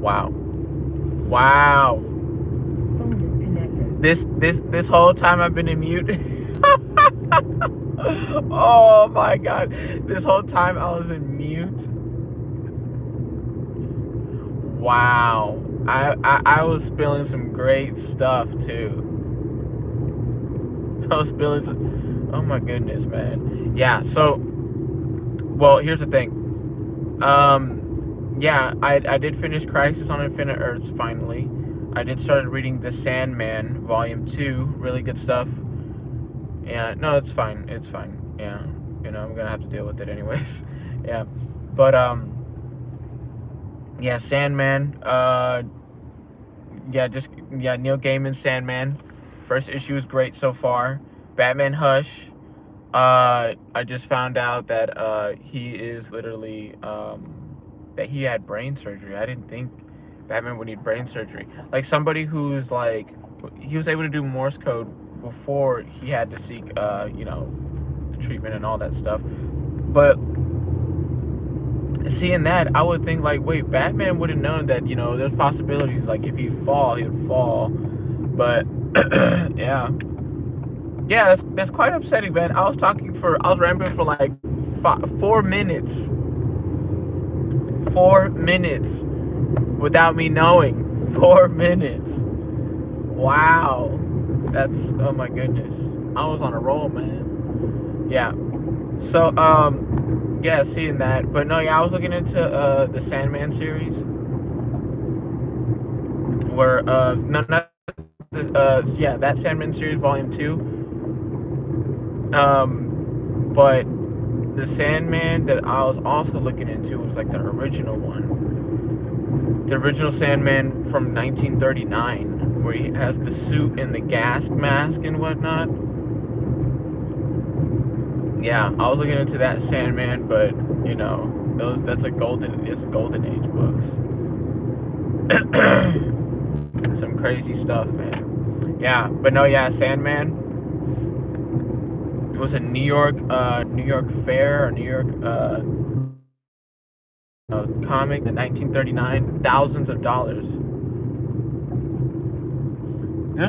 Wow. Wow. This whole time I've been in mute. Oh my god. This whole time I was in mute. Wow. I was spilling some great stuff too. I was spilling some, oh my goodness, man. Yeah, so well, here's the thing. Yeah, I did finish Crisis on Infinite Earths finally. I did start reading The Sandman Volume 2, really good stuff. Yeah, no, it's fine. It's fine. Yeah. I'm gonna have to deal with it anyways. Yeah. But yeah, Sandman, yeah, just yeah, Neil Gaiman Sandman. First issue is great so far. Batman Hush. I just found out that he is literally that he had brain surgery. I didn't think Batman would need brain surgery. Like somebody who's like he was able to do Morse code before he had to seek the treatment and all that stuff. But seeing that, I would think like, wait, Batman would have known that there's possibilities. Like if he fall, he would fall. But yeah, yeah, that's quite upsetting, man. I was rambling for like 4 minutes, 4 minutes without me knowing. 4 minutes. Wow, that's oh my goodness. I was on a roll, man. Yeah. So yeah, seeing that, but no, yeah, I was looking into the Sandman series, where no, not yeah, that Sandman series volume 2. But the Sandman that I was also looking into was like the original one, the original Sandman from 1939, where he has the suit and the gas mask and whatnot. Yeah, I was looking into that Sandman, but that's a golden age books. Some crazy stuff, man. Yeah, but no, yeah, Sandman. It was a New York Fair or New York comic in 1939. Thousands of dollars.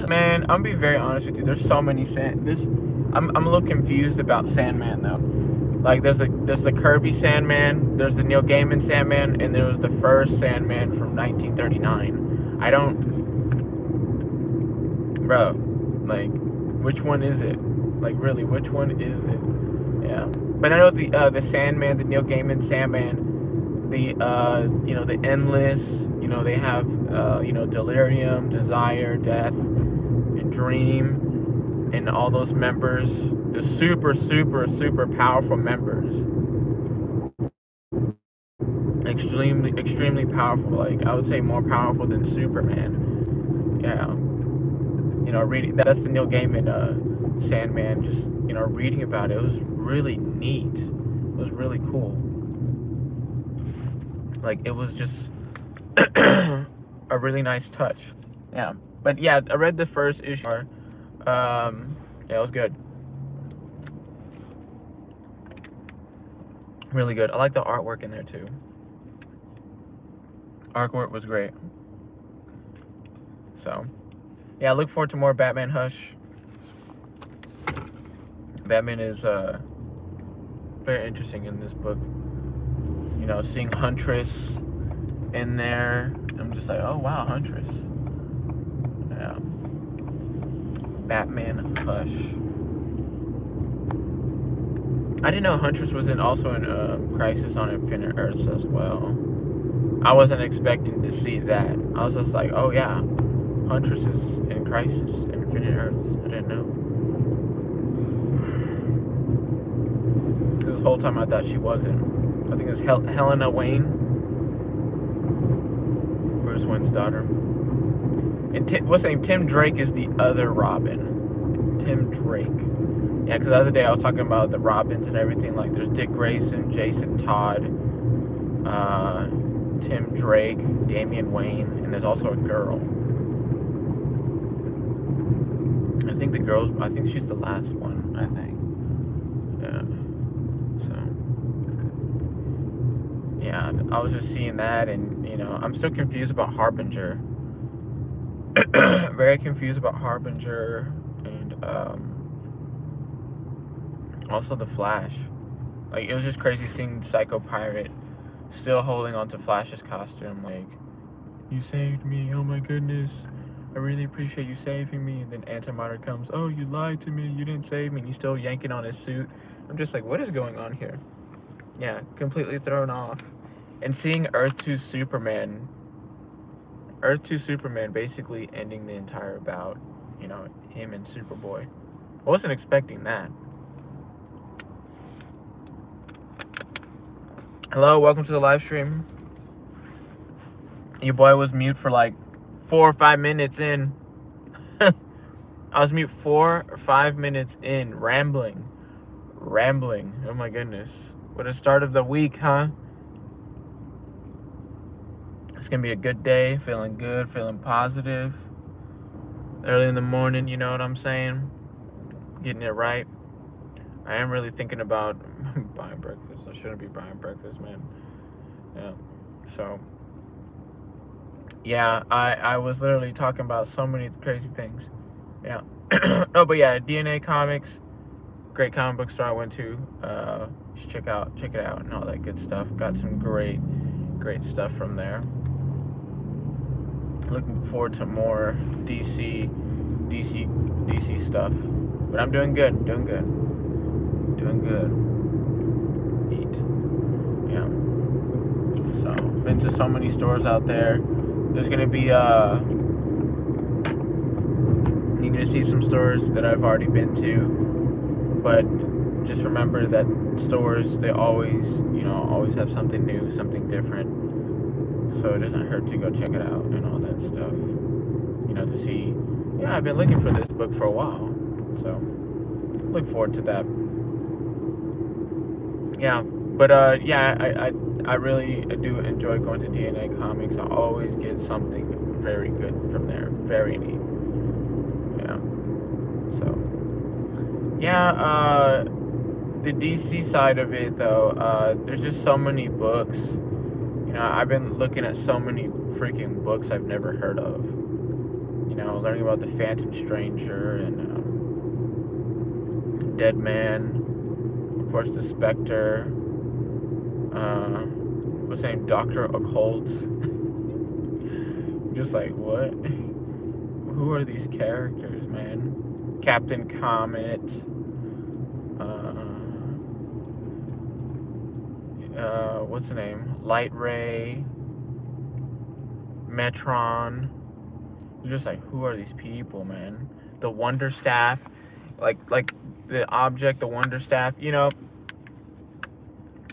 Man, I'm gonna be very honest with you. There's so many I'm a little confused about Sandman though. Like there's the Kirby Sandman, there's the Neil Gaiman Sandman, and there was the first Sandman from 1939. I don't, bro. Like, which one is it? Like, really, which one is it? Yeah. But I know the Sandman, the Neil Gaiman Sandman, the Endless. They have Delirium, Desire, Death, and Dream, and all those members. The super, super, super powerful members. Extremely, extremely powerful. Like I would say, more powerful than Superman. Yeah. Reading that's the Neil Gaiman Sandman. Just reading about it, it was really neat. It was really cool. Like it was just a really nice touch. Yeah, but yeah, I read the first issue. Yeah, it was good. Really good. I like the artwork in there too. Artwork was great. So yeah, I look forward to more Batman Hush. Batman is very interesting in this book. Seeing Huntress in there, I'm just like, oh wow, Huntress. Yeah. Batman Hush. I didn't know Huntress was also in Crisis on Infinite Earths as well. I wasn't expecting to see that. I was just like, oh yeah, Huntress is in Crisis on Infinite Earths. I didn't know. This whole time I thought she wasn't. I think it was Helena Wayne, Bruce Wayne's daughter. And what's the name? Tim Drake is the other Robin. Tim Drake. Yeah, because the other day I was talking about the Robins and everything. Like, there's Dick Grayson, Jason Todd, Tim Drake, Damian Wayne, and there's also a girl. I think she's the last one, I think. Yeah. So, yeah. yeah, I was just seeing that, and I'm still confused about Harbinger. Very confused about Harbinger, and also the Flash. Like, it was just crazy seeing Psycho Pirate still holding on to Flash's costume. Like, you saved me. Oh my goodness. I really appreciate you saving me. And then Antimatter comes. Oh, you lied to me. You didn't save me. And he's still yanking on his suit. I'm just like, what is going on here? Yeah, completely thrown off. And seeing Earth 2 Superman basically ending the entire bout. Him and Superboy. I wasn't expecting that. Hello, welcome to the live stream. Your boy was mute for like 4 or 5 minutes in. I was mute 4 or 5 minutes in, rambling. Oh my goodness. What a start of the week, huh? It's gonna be a good day, feeling good, feeling positive. Early in the morning, you know what I'm saying? Getting it right. I am really thinking about buying breakfast. I shouldn't be buying breakfast, man. Yeah. So, yeah, I was literally talking about so many crazy things. Yeah. Oh, but yeah, DNA Comics, great comic book store I went to. You should check it out and all that good stuff. Got some great stuff from there. Looking forward to more DC stuff. But I'm doing good. Neat. Yeah. So, been to so many stores out there. There's gonna be you're gonna see some stores that I've already been to, but just remember that stores, they always have something new, something different. So it doesn't hurt to go check it out and all that stuff. To see. Yeah, I've been looking for this book for a while, so look forward to that. Yeah, but yeah, I really do enjoy going to DNA Comics. I always get something very good from there. Very neat. Yeah. So yeah, the DC side of it though, there's just so many books. I've been looking at so many freaking books I've never heard of. Learning about the Phantom Stranger and Dead Man, of course, the Spectre. What's his name? Dr. Occult. Just like, what? Who are these characters, man? Captain Comet. What's the name? Light Ray. Metron. You're just like, who are these people, man? The Wonder Staff. Like the object, the Wonder Staff.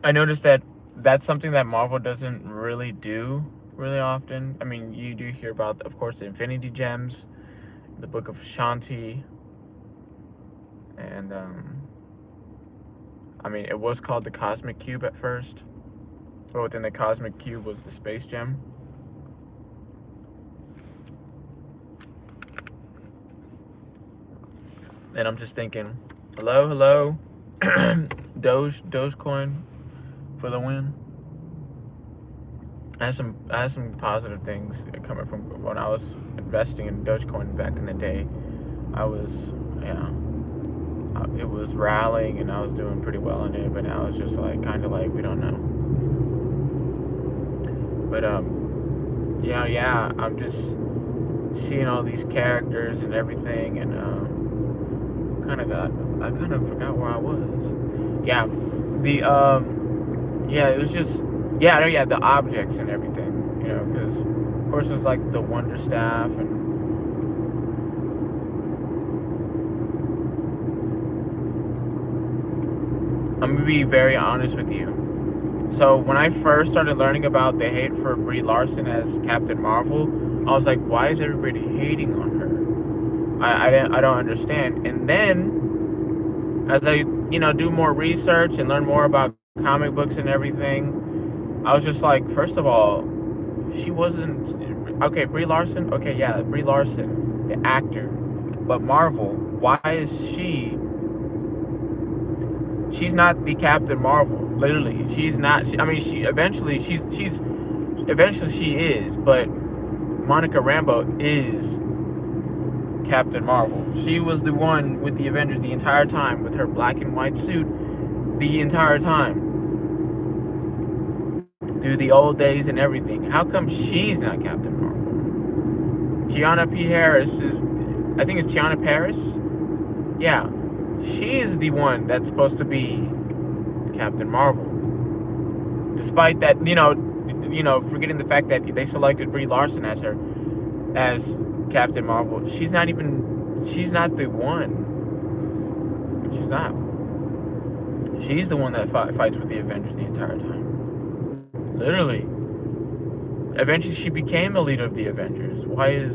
I noticed that that's something that Marvel doesn't really do really often. I mean, you do hear about, of course, the Infinity Gems, the Book of Shanti, and I mean, it was called the Cosmic Cube at first, but within the Cosmic Cube was the Space Gem. And I'm just thinking, hello, Dogecoin for the win. I had some positive things coming from when I was investing in Dogecoin back in the day. It was rallying and I was doing pretty well in it, but now it's just like kind of like we don't know. But yeah, I'm just seeing all these characters and everything, and I kind of forgot where I was. Yeah, it was just the objects and everything, because of course it's like the Wonder Staff and. I'm gonna be very honest with you. So when I first started learning about the hate for Brie Larson as Captain Marvel, I was like, why is everybody hating on her? I don't understand. And then as I do more research and learn more about comic books and everything, I was just like, first of all, she wasn't okay. Brie Larson, okay, yeah, Brie Larson, the actor, but Marvel, why is she she's not the Captain Marvel. Literally, she's not. I mean, eventually she is, but Monica Rambeau is Captain Marvel. She was the one with the Avengers the entire time, with her black and white suit the entire time, through the old days and everything. How come she's not Captain Marvel? Tiana P. Harris is, I think it's Tiana Paris? Yeah. She is the one that's supposed to be Captain Marvel. Despite that, forgetting the fact that they selected Brie Larson as Captain Marvel. She's not the one. She's not. She's the one that fights with the Avengers the entire time. Literally. Eventually she became the leader of the Avengers. Why is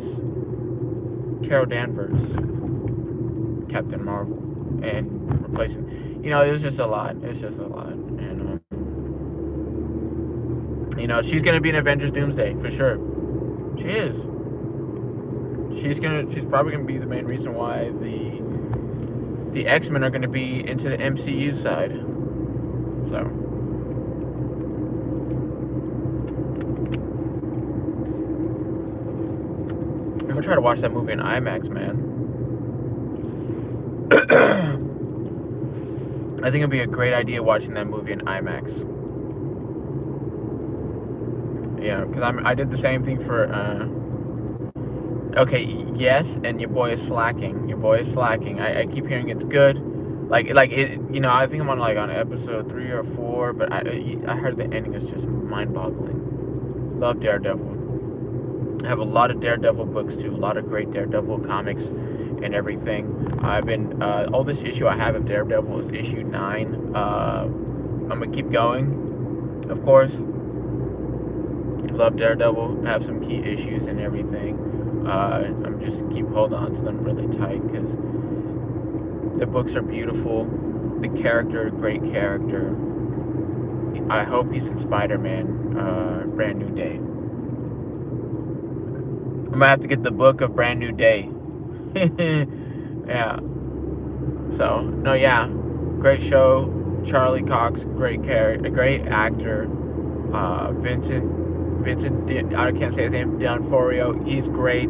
Carol Danvers Captain Marvel and replacing? It's just a lot. It's just a lot. And she's gonna be in Avengers Doomsday for sure. She is. She's probably gonna be the main reason why the X-Men are gonna be into the MCU side. So I'm gonna try to watch that movie in IMAX, man. I think it'd be a great idea watching that movie in IMAX. Yeah, because I did the same thing for. Okay, yes, and your boy is slacking. I keep hearing it's good. Like it. I think I'm on episode 3 or 4, but I heard the ending is just mind-boggling. Love Daredevil. I have a lot of Daredevil books too. A lot of great Daredevil comics and everything. I've been oldest issue I have of Daredevil is issue 9. I'm gonna keep going, of course. Love Daredevil. Have some key issues and everything. I'm just keep holding on to them really tight because the books are beautiful. The character, great character. I hope he's in Spider-Man, Brand New Day. I'm gonna have to get the book of Brand New Day. Yeah. So no, yeah, great show. Charlie Cox, great character, great actor. Vincent, I can't say his name. D'Onofrio, he's great.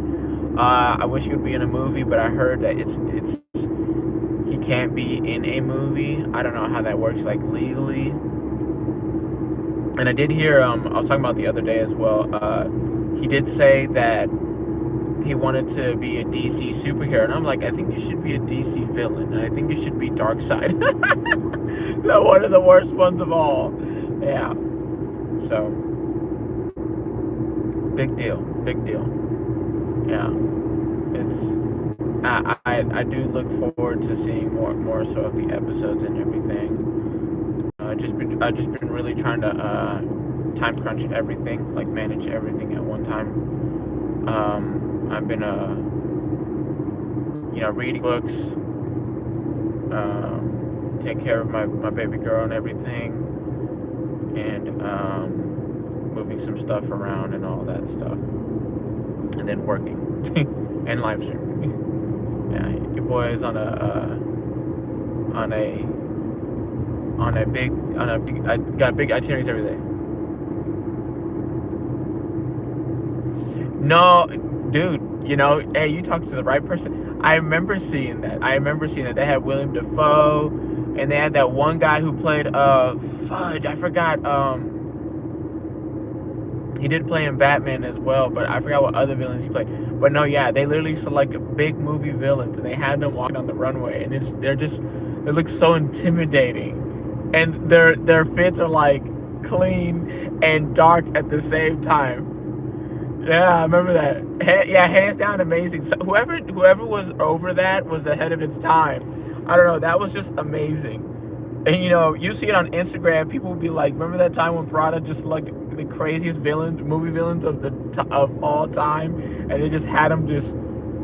I wish he would be in a movie, but I heard that he can't be in a movie. I don't know how that works, legally. And I did hear, I was talking about the other day as well. He did say that he wanted to be a DC superhero, and I'm like, I think you should be a DC villain. I think you should be Darkseid. One of the worst ones of all. Yeah. So, big deal. Yeah. I do look forward to seeing more so of the episodes and everything. I've just been really trying to time crunch everything, manage everything at one time. I've been reading books, take care of my baby girl and everything, and moving some stuff around and all that stuff, and then working and live streaming. Yeah, your boy is on a big I got big itineraries every day. No, dude, hey, you talked to the right person. I remember seeing that. They had William Dafoe, and they had that one guy who played fudge, I forgot. He did play in Batman as well, but I forgot what other villains he played. But no, yeah, they literally selected big movie villains, and they had them walking on the runway, and they look so intimidating, and their fits are clean and dark at the same time. Yeah, I remember that. Hands down amazing. So whoever was over that was ahead of its time. I don't know, that was just amazing. And you see it on Instagram. People will be like, "Remember that time when Prada just the craziest movie villains of all time, and they just had them just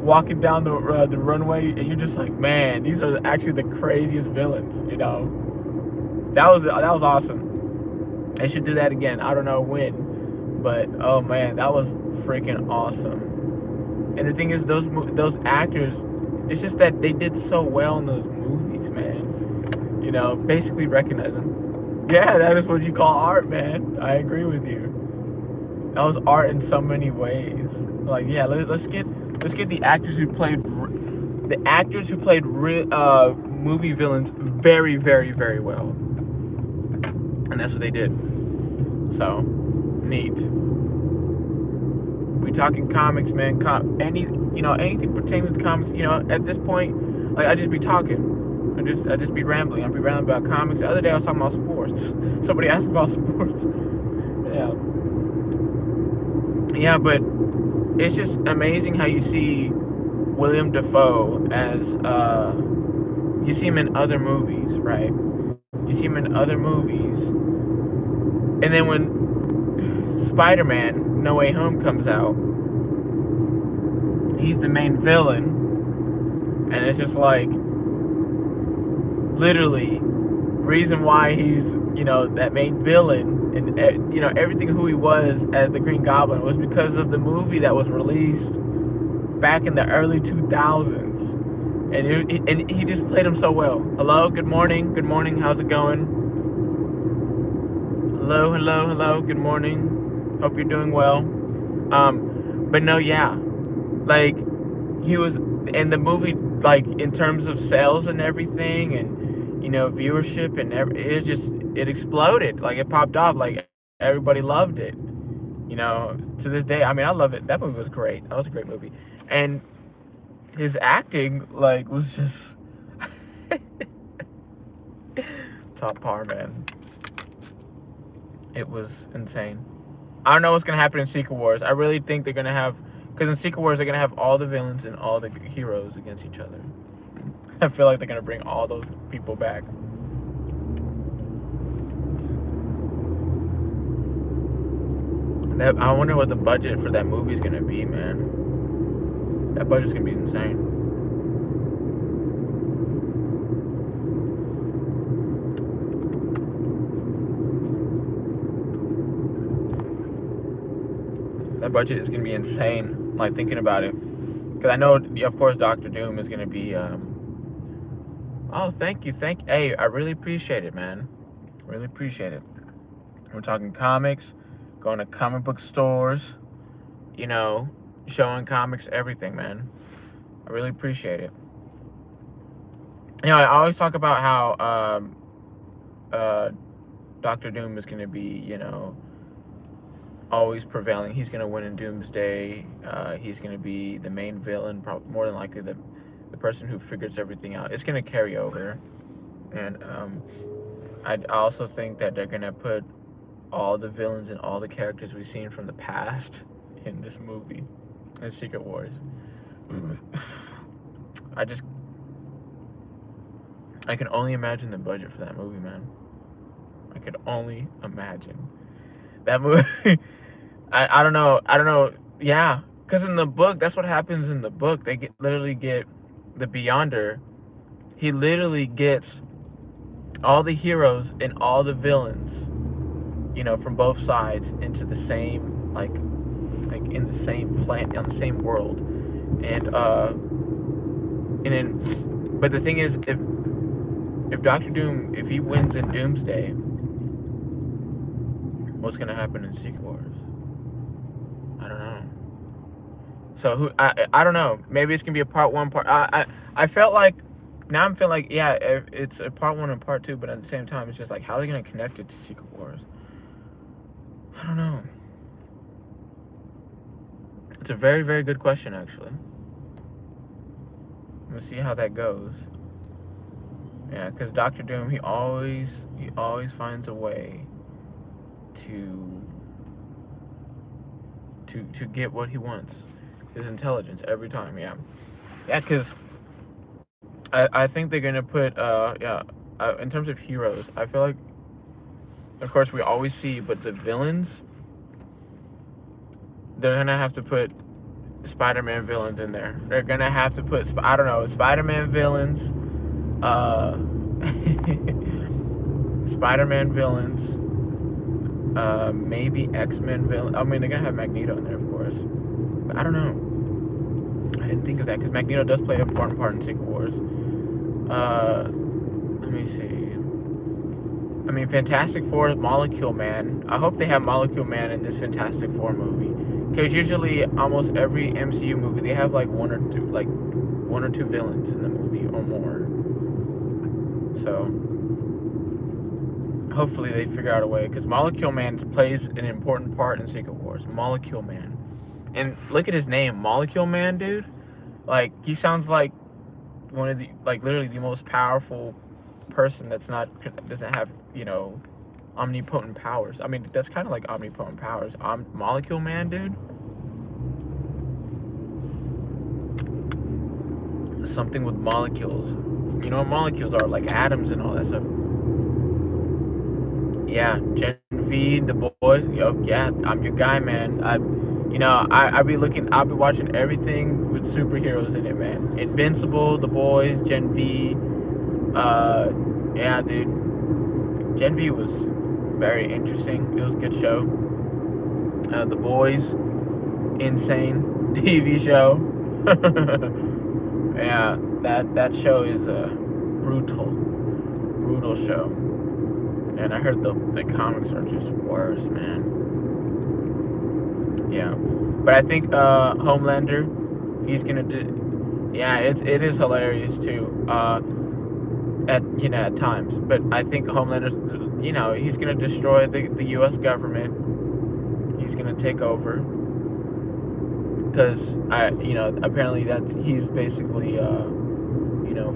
walking down the runway, and you're just like, man, these are actually the craziest villains." That was awesome. They should do that again. I don't know when, but oh man, that was freaking awesome. And the thing is, those actors, it's just that they did so well in those movies, man. You know, basically recognize them. Yeah, that is what you call art, man. I agree with you. That was art in so many ways. Like, yeah, let's get the actors who played movie villains very, very, very well, and that's what they did. So neat. We talking comics, man. Anything pertaining to comics. You know, at this point, like I just be talking. I just be rambling. I'd be rambling about comics. The other day I was talking about sports. Somebody asked about sports. Yeah. Yeah, but it's just amazing how you see William Dafoe as you see him in other movies, right? You see him in other movies, and then when Spider-Man: No Way Home comes out, he's the main villain, and it's just like literally reason why he's that main villain and everything who he was as the Green Goblin was because of the movie that was released back in the early 2000s. And he just played him so well. Hello, good morning, how's it going? Hello, good morning. Hope you're doing well. But no, yeah, like he was in the movie, like in terms of sales and everything, and viewership and it exploded, like it popped off, like everybody loved it. To this day, I mean, I love it. That movie was great. That was a great movie, and his acting like was just top par, man. It was insane. I don't know what's gonna happen in Secret Wars. I really think they're gonna have, because in Secret Wars they're gonna have all the villains and all the heroes against each other. I feel like they're gonna bring all those people back. I wonder what the budget for that movie is gonna be, man. That budget's gonna be insane. That budget is gonna be insane. Like thinking about it, because I know, of course, Doctor Doom is gonna be. Oh, thank you. Hey, I really appreciate it, man. Really appreciate it. We're talking comics, going to comic book stores, showing comics, everything, man. I really appreciate it. I always talk about how Doctor Doom is gonna be, always prevailing. He's gonna win in Doomsday. He's gonna be the main villain, more than likely the person who figures everything out. It's gonna carry over, and I also think that they're gonna put all the villains and all the characters we've seen from the past in this movie, in Secret Wars. I can only imagine the budget for that movie, man. I could only imagine that movie. I don't know. Yeah, because in the book, that's what happens in the book. They literally get the Beyonder. He literally gets all the heroes and all the villains, from both sides into the same, like in the same planet, on the same world, and then, but the thing is, if Doctor Doom, if he wins in Doomsday, what's gonna happen in Secret Wars? I don't know. So I don't know. Maybe it's gonna be a part one, part. I felt like, now I'm feeling like, yeah, it's a part one and part two, but at the same time, it's just like, how are they gonna connect it to Secret Wars? I don't know. It's a very, very good question, actually. We'll see how that goes. Yeah, because Doctor Doom, he always finds a way to get what he wants. His intelligence every time. Yeah, because I think they're gonna put in terms of heroes, I feel like, of course, we always see, but the villains, they're gonna have to put Spider-Man villains in there. They're gonna have to put, I don't know, Spider-Man villains, Spider-Man villains, maybe X-Men villains. I mean, they're gonna have Magneto in there, of course. But I don't know. I didn't think of that, because Magneto does play an important part in Secret Wars. Let me see. I mean, Fantastic Four is Molecule Man. I hope they have Molecule Man in this Fantastic Four movie. Because usually, almost every MCU movie, they have like one or two villains in the movie or more. So, hopefully they figure out a way. Because Molecule Man plays an important part in Secret Wars. Molecule Man. And look at his name, Molecule Man, dude. Like, he sounds like one of the, like, literally the most powerful person doesn't have, omnipotent powers. I mean, that's kind of like omnipotent powers. Molecule Man, dude. Something with molecules. You know what molecules are, like atoms and all that stuff. Yeah, Gen V, the boys. Yo, yeah, I'm your guy, man. I'll be watching everything with superheroes in it, man. Invincible, the boys, Gen V. Yeah, dude. Gen V was very interesting. It was a good show. The boys, insane TV show. Yeah, that show is a brutal show. And I heard the comics are just worse, man. Yeah, but I think Homelander, he's gonna do. Yeah, it is hilarious too. At times, but I think Homelander's, he's gonna destroy the U.S. government. He's gonna take over because apparently he's basically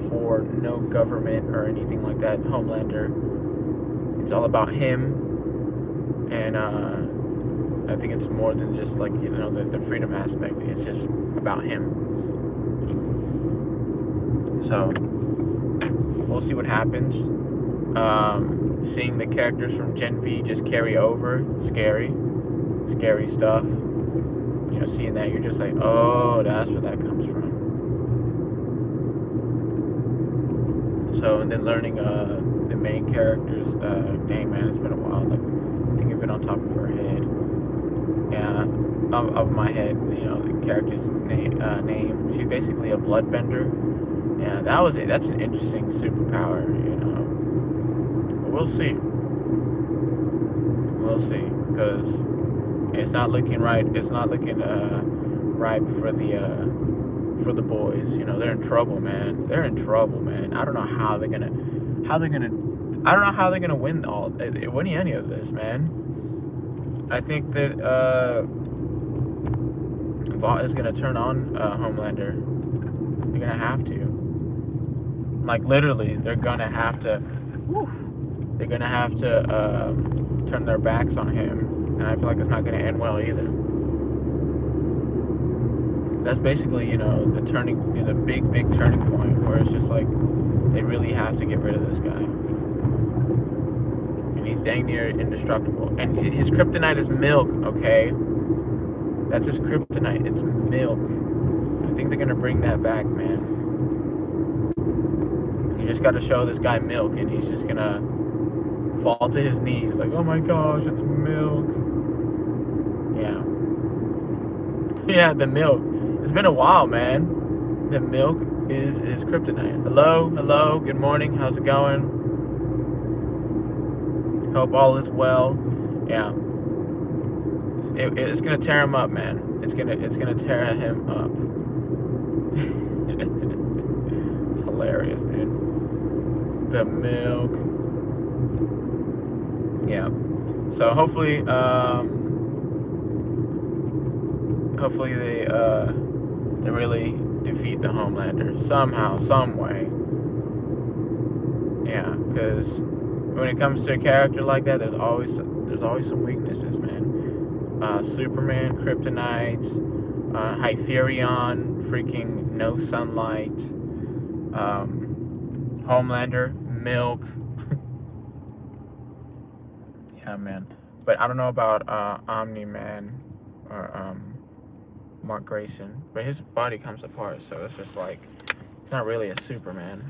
for no government or anything like that. Homelander, it's all about him, and I think it's more than just like the freedom aspect. It's just about him. So we'll see what happens. Seeing the characters from Gen V just carry over, scary stuff. Seeing that, you're just like, oh, that's where that comes from. So, and then learning the main characters. Dang, man, it's been a while. Like, I think I've been on top of her head. Yeah, of my head. The character's name. She's basically a bloodbender. Yeah, that was it. That's an interesting superpower. But we'll see. Because it's not looking right. It's not looking right for the boys. They're in trouble, man. I don't know how they're gonna win any of this, man. I think that Vought is gonna turn on Homelander. They're gonna have to. Like, literally, they're gonna have to. They're gonna have to turn their backs on him. And I feel like it's not going to end well either. That's basically, the big turning point where it's just like they really have to get rid of this guy. And he's dang near indestructible. And his kryptonite is milk, okay? That's his kryptonite. It's milk. I think they're going to bring that back, man. You just got to show this guy milk, and he's just going to fall to his knees like, oh my gosh, it's milk. Yeah, the milk. It's been a while, man. The milk is kryptonite. Hello, good morning, how's it going? Hope all is well. Yeah. It's gonna tear him up, man. It's gonna tear him up. It's hilarious, dude. The milk. Yeah. So hopefully they really defeat the Homelander somehow, some way. Yeah, because when it comes to a character like that, there's always some weaknesses, man. Superman, kryptonite, Hyperion, freaking no sunlight. Homelander, milk. Yeah, man. But I don't know about Omni-Man or Mark Grayson, but his body comes apart, so it's just like it's not really a Superman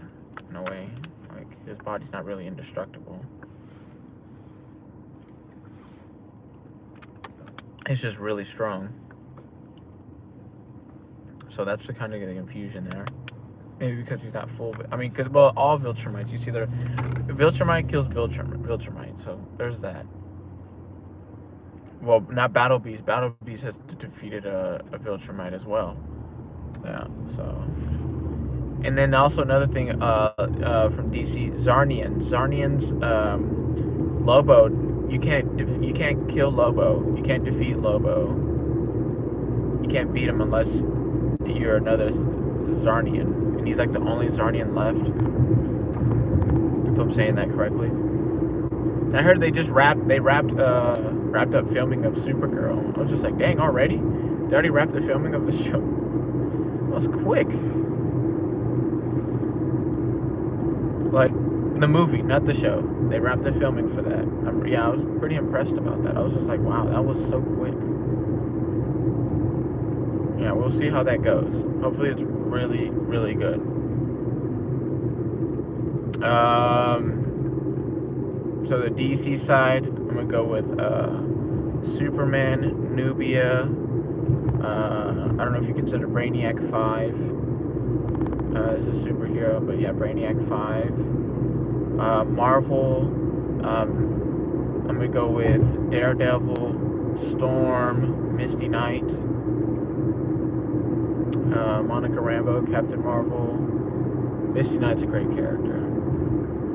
in a way. Like, his body's not really indestructible. It's just really strong. So that's the kind of the confusion there. Maybe because he's not full. I mean, because well, all Viltrumites. You see, the Viltrumite kills Viltrumite, so there's that. Well, not Battle Beast. Battle Beast has defeated a Viltrumite as well. Yeah. So, and then also another thing from DC, Zarnians. Zarnians, Lobo. You can't kill Lobo. You can't defeat Lobo. You can't beat him unless you're another Zarnian. And he's like the only Zarnian left. If I'm saying that correctly. And I heard they just wrapped up filming of Supergirl. I was just like, dang, already? They already wrapped the filming of the show. That was quick. Like, the movie, not the show. They wrapped the filming for that. I was pretty impressed about that. I was just like, wow, that was so quick. Yeah, we'll see how that goes. Hopefully it's really, really good. So the DC side, I'm going to go with Superman, Nubia, I don't know if you consider Brainiac 5 as a superhero, but yeah, Brainiac 5. Marvel, I'm going to go with Daredevil, Storm, Misty Knight, Monica Rambeau, Captain Marvel. Misty Knight's a great character.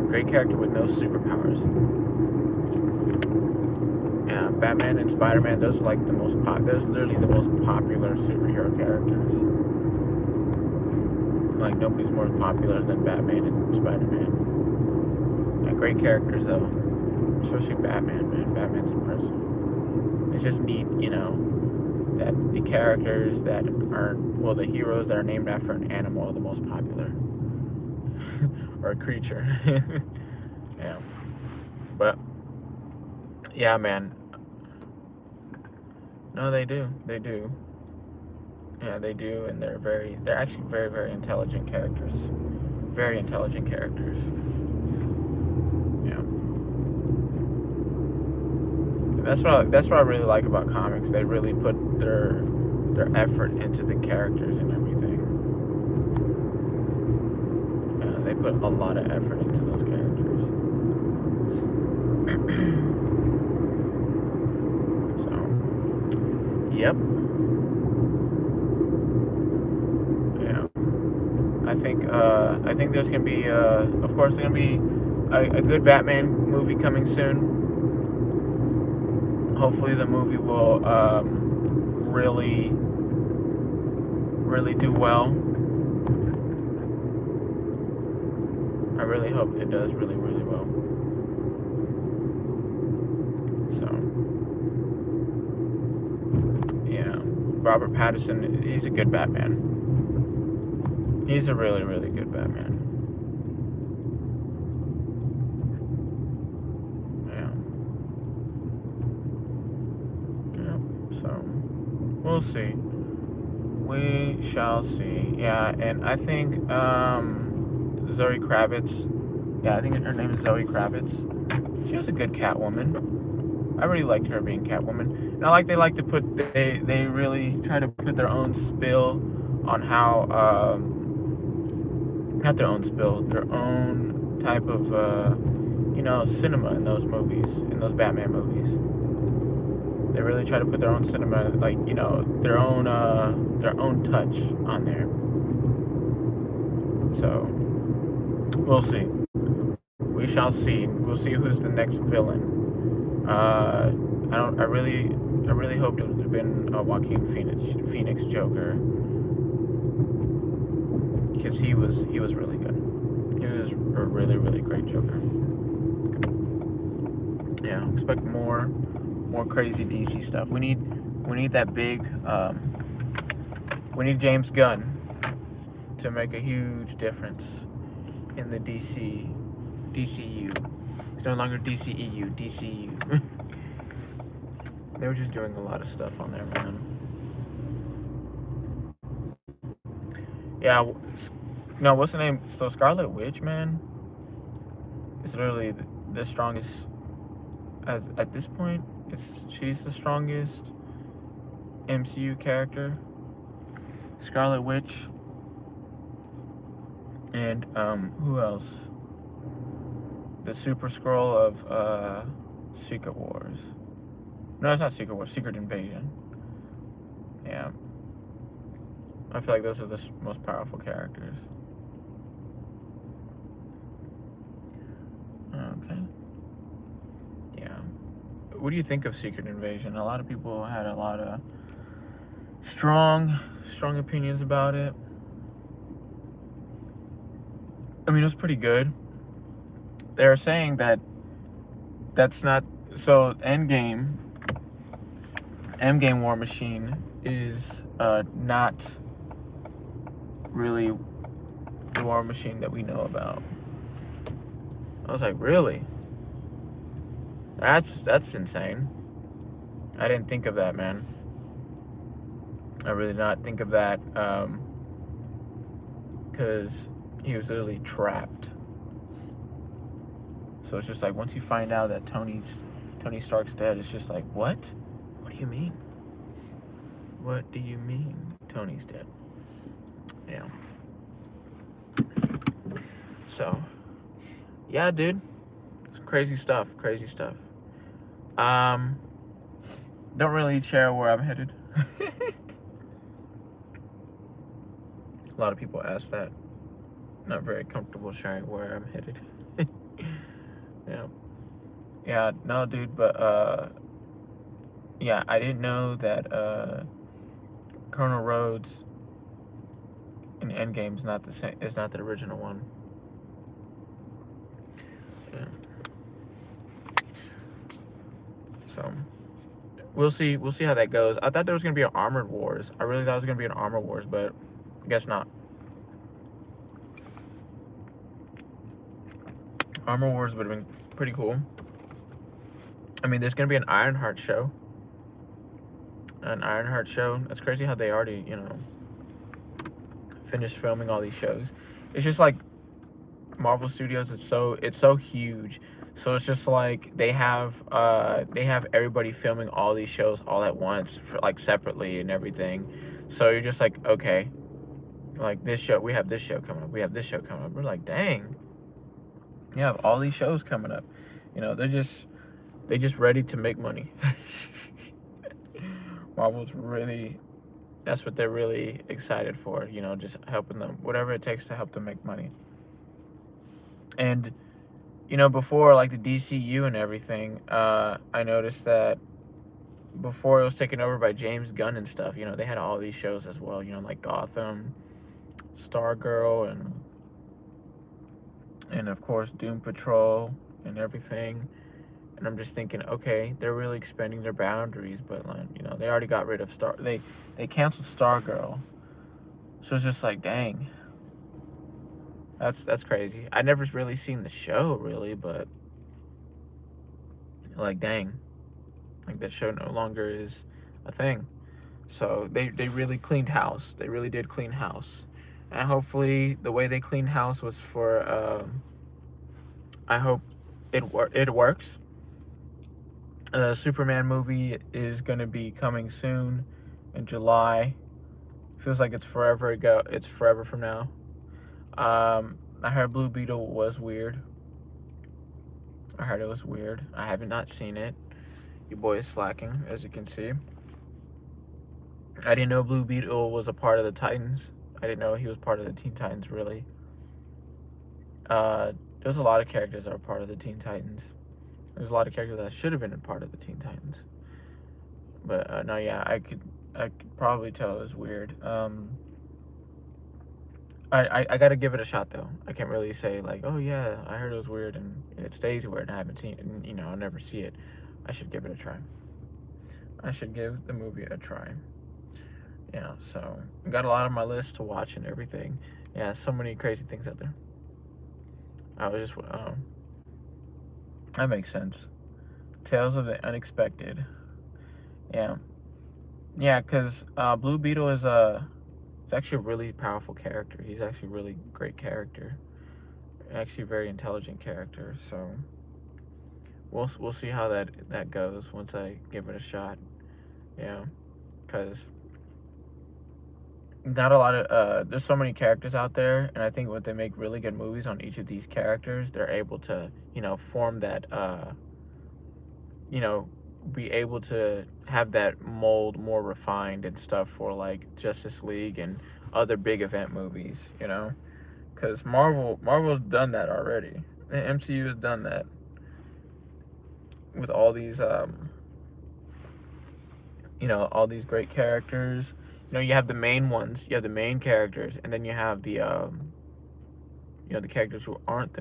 Great character with no superpowers. Yeah, Batman and Spider-Man, those are like those literally the most popular superhero characters. Like, nobody's more popular than Batman and Spider-Man. Yeah, great characters though. Especially Batman, man. Batman's impressive. It's just neat, that the characters that are, well, the heroes that are named after an animal are the most popular. Or a creature. Yeah. But, yeah, man. No, they do. They do. Yeah, they do, and they're actually very, very intelligent characters. Very intelligent characters. Yeah. That's what I really like about comics. They really put their effort into the characters and everything. They put a lot of effort into those characters. So, yep. Yeah. I think there's gonna be of course there's gonna be a good Batman movie coming soon. Hopefully the movie will really do well. I really hope it does really, really well. So, yeah, Robert Pattinson, he's a good Batman. He's a really, really good Batman. Yeah. Yeah. So, we'll see. We shall see. Yeah, and I think Zoe Kravitz. Yeah, I think her name is Zoe Kravitz. She was a good Catwoman. I really liked her being Catwoman. And they like to put they really try to put their own spill on how not their own spill, their own type of cinema in those movies, in those Batman movies. They really try to put their own cinema, like, their own touch on there. So we'll see. We shall see. We'll see who's the next villain. I really hoped it would have been Joaquin Phoenix Joker, because he was really good. He was a really, really great Joker. Yeah, expect more crazy DC stuff. We need that big. We need James Gunn to make a huge difference in the DCU. It's no longer DCEU, DCU. They were just doing a lot of stuff on there, man. Yeah, no, what's the name? So Scarlet Witch, man, is literally the strongest. At this point, she's the strongest MCU character. Scarlet Witch. And who else? The Super Scroll of Secret Wars. No, it's not Secret Wars. Secret Invasion. Yeah, I feel like those are the most powerful characters. Okay. Yeah. What do you think of Secret Invasion? A lot of people had a lot of strong opinions about it. I mean, it was pretty good. They're saying that that's not so. Endgame War Machine is not really the War Machine that we know about. I was like, really? That's insane. I didn't think of that, man. I really did not think of that, because he was literally trapped. So it's just like once you find out that Tony Stark's dead, it's just like, what? What do you mean? What do you mean Tony's dead? Yeah. So, yeah, dude. It's crazy stuff. Crazy stuff. Don't really share where I'm headed. A lot of people ask that. Not very comfortable sharing where I'm headed. Yeah. Yeah, no, dude, but yeah, I didn't know that Colonel Rhodes in Endgame's not the same. Is not the original one. Yeah. So we'll see. We'll see how that goes. I thought there was gonna be an Armored Wars. I really thought it was gonna be an Armored Wars, but I guess not. Armored Wars would have been pretty cool. I mean, there's gonna be an Ironheart show. An Ironheart show. That's crazy how they already, finished filming all these shows. It's just like Marvel Studios is it's so huge. So it's just like they have everybody filming all these shows all at once for like separately and everything. So you're just like, okay, like this show, we have this show coming up, we have this show coming up. We're like, dang, you have all these shows coming up. They just ready to make money. Marvel's really that's what they're really excited for, just helping them, whatever it takes to help them make money. And before like the DCU and everything, I noticed that before it was taken over by James Gunn and stuff, they had all these shows as well, like Gotham, Stargirl, and of course Doom Patrol and everything. And I'm just thinking, okay, they're really expanding their boundaries, but like, they already got rid of they canceled Stargirl. So it's just like, dang, that's crazy. I never really seen the show really, but like, dang, like that show no longer is a thing. So they really cleaned house. They really did clean house, and hopefully the way they cleaned house was for. I hope it works. Superman movie is gonna be coming soon, in July. Feels like it's forever ago. It's forever from now. I heard Blue Beetle was weird. I heard it was weird. I have not seen it. Your boy is slacking, as you can see. I didn't know Blue Beetle was a part of the Titans. I didn't know he was part of the Teen Titans, really. There's a lot of characters that are part of the Teen Titans. There's a lot of characters that should have been a part of the Teen Titans. But no, yeah, I could probably tell it was weird. I gotta give it a shot though. I can't really say like, oh yeah, I heard it was weird and it stays weird and I haven't seen it and I'll never see it. I should give it a try. I should give the movie a try. Yeah, so got a lot on my list to watch and everything. Yeah, so many crazy things out there. I was just that makes sense. Tales of the Unexpected. Yeah, yeah, because Blue Beetle is it's actually a really powerful character. He's actually a really great character. Actually, a very intelligent character. So we'll see how that goes once I give it a shot. Yeah, because not a lot of there's so many characters out there, and I think when they make really good movies on each of these characters, they're able to, form that you know, be able to have that mold more refined and stuff for like Justice League and other big event movies, because Marvel's done that already. The MCU has done that with all these all these great characters. You have the main ones, you have the main characters, and then you have the characters who aren't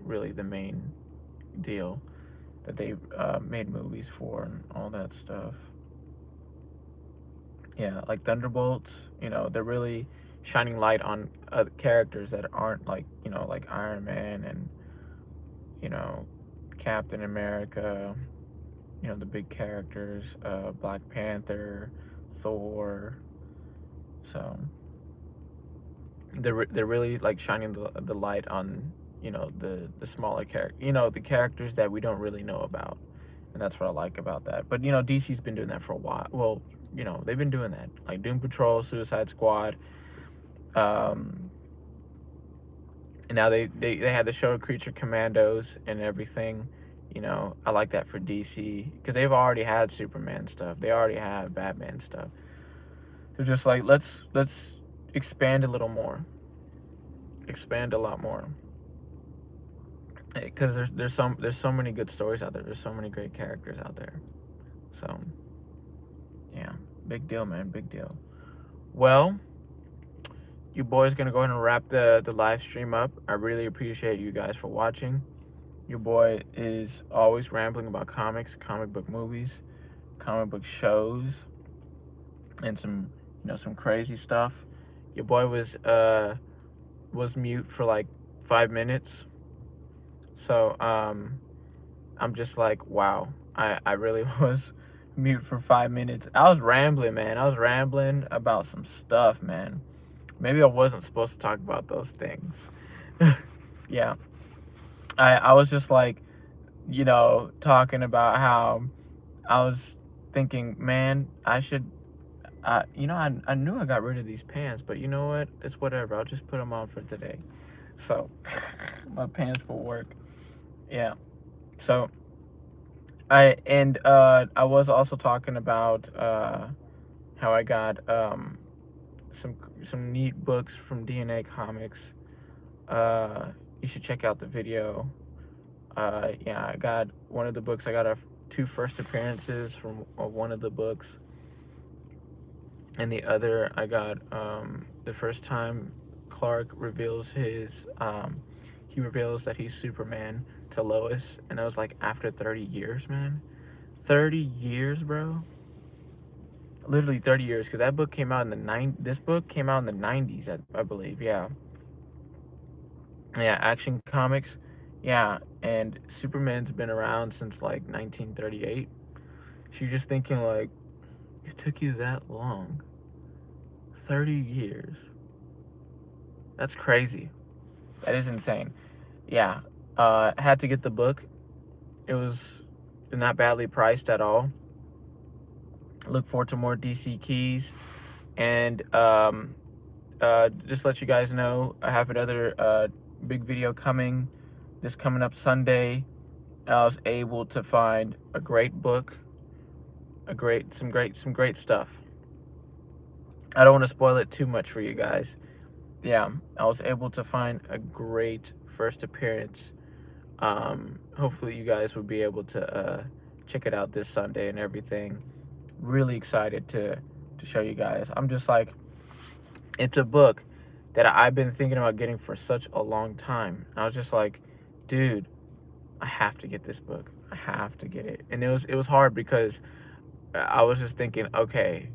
really the main deal that they made movies for and all that stuff. Yeah, like Thunderbolts, they're really shining light on characters that aren't like Iron Man and you know, Captain America, the big characters, Black Panther, Thor. So they're really like shining the light on the smaller character, the characters that we don't really know about, and that's what I like about that. But DC's been doing that for a while. Well, they've been doing that, like Doom Patrol, Suicide Squad, um, and now they had the show Creature Commandos and everything. I like that for DC because they've already had Superman stuff, they already have Batman stuff. They're just like, let's expand a little more, expand a lot more, because there's so many good stories out there. There's so many great characters out there. So yeah, big deal, man, big deal. Well, you boys gonna go ahead and wrap the live stream up. I really appreciate you guys for watching. Your boy is always rambling about comics, comic book movies, comic book shows, and some crazy stuff. Your boy was mute for like 5 minutes, so I'm just like, wow, I really was mute for 5 minutes. I was rambling, man. I was rambling about some stuff, man. Maybe I wasn't supposed to talk about those things. Yeah, I was just like, talking about how I was thinking, man, I should. I knew I got rid of these pants, but you know what? It's whatever. I'll just put them on for today. So, my pants for work. Yeah. So, I was also talking about how I got some some neat books from DNA Comics. You should check out the video. Yeah, I got one of the books. I got two first appearances from one of the books, and the other I got the first time Clark reveals he reveals that he's Superman to Lois, and that was like after 30 years, man. 30 years, bro. Literally 30 years, because that book came out in the This book came out in the 90s, I believe. Yeah, yeah. Action Comics. Yeah, and Superman's been around since like 1938. So you're just thinking like, it took you that long, 30 years. That's crazy. That is insane. Yeah. Had to get the book. It was not badly priced at all. Look forward to more DC keys. And just let you guys know, I have another big video coming this coming up Sunday. I was able to find a great book, some great stuff. I don't want to spoil it too much for you guys. Yeah, I was able to find a great first appearance. Hopefully you guys will be able to check it out this Sunday and everything. Really excited to show you guys. I'm just like, it's a book that I've been thinking about getting for such a long time. I was just like, dude, I have to get this book. I have to get it. And it was hard because I was just thinking, okay,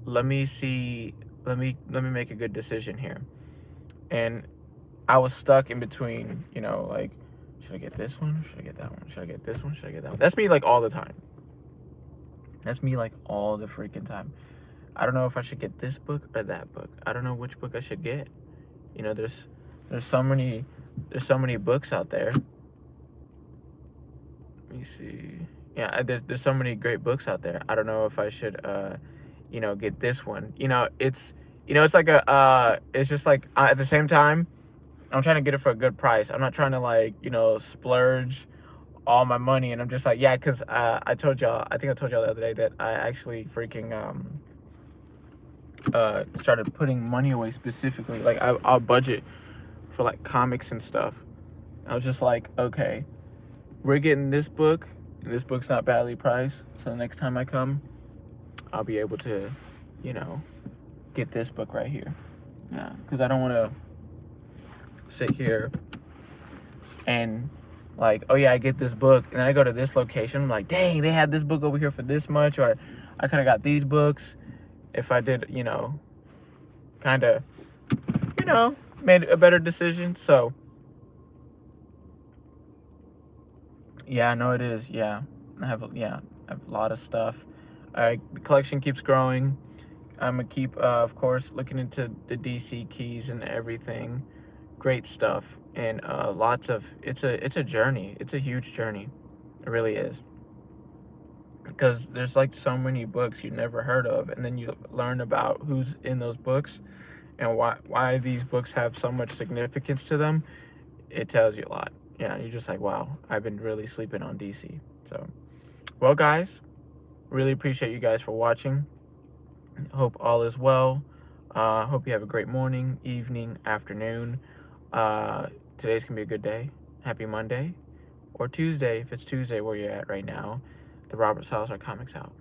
let me see, let me make a good decision here. And I was stuck in between, like, should I get this one? Should I get that one? Should I get this one? Should I get that one? That's me like all the time. That's me like all the freaking time. I don't know if I should get this book or that book. I don't know which book I should get. There's so many books out there. Let me see. Yeah, there's so many great books out there. I don't know if I should get this one. It's It's like it's just like at the same time, I'm trying to get it for a good price. I'm not trying to like, splurge all my money, and I'm just like, yeah, because I told y'all, I think I told y'all the other day that I actually freaking started putting money away specifically. Like I'll budget for like comics and stuff. I was just like, okay, we're getting this book, and this book's not badly priced. So the next time I come, I'll be able to, you know, get this book right here. Yeah, because I don't want to sit here and like, oh yeah, I get this book, and I go to this location. I'm like, dang, they had this book over here for this much, or I could have got these books if I did, kind of, you know, made a better decision. So yeah, I know it is. Yeah, I have a lot of stuff. The collection keeps growing. I'm gonna keep, of course, looking into the DC keys and everything. Great stuff, and lots of. It's a journey. It's a huge journey. It really is, because there's like so many books you never heard of, and then you learn about who's in those books and why these books have so much significance to them. It tells you a lot. Yeah, you're just like, wow, I've been really sleeping on DC. So, well, guys, really appreciate you guys for watching. Hope all is well. Hope you have a great morning, evening, afternoon. Uh, Today's gonna be a good day. Happy Monday, or Tuesday if it's Tuesday where you're at right now. The Robert Salazar Comics out.